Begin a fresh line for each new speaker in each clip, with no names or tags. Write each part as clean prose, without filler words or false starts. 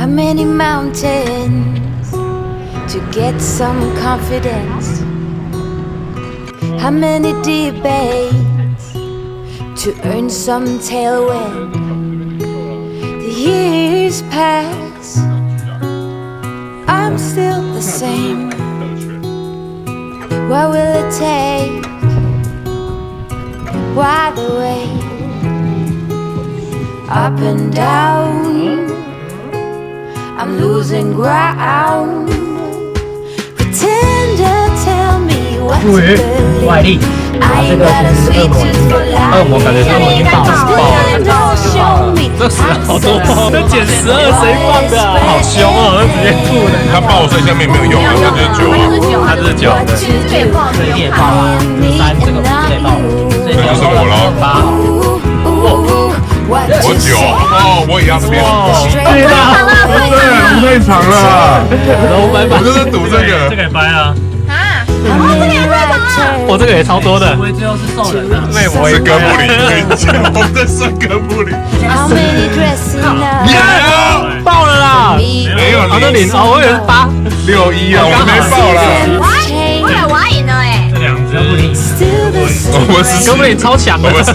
How many mountains to get some confidence? How many debates to earn some tailwind? The years pass, I'm still the same. What will it take? Why the wait? Up and down, I'm losing ground. Pretend to tell me what to believe. I ain't got a sweet tooth for life.
这10好多包，这减12谁放的？好凶哦，直接吐了。
他爆所以下面没有用啊，它就是9啊，
它是9的。
这也爆，这也爆啊，3这个这也爆，
这就是我了。我9哦，我也要这边。
对啦，
对，太长了。
我
就是赌这个，
这个也掰啊。
这个也太长了。
我这个也超多的。
最后是兽人啊。
对，我
是哥布林，我们在算哥布林。
爆了啦！
没有，
好多0哦，我以为是8、
6、1啊，我没爆啦。
我还赢了哎。
这2只哥布林，
我们14，
哥布林超强的。
我们14，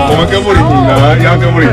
我们哥布林赢了，要哥布林。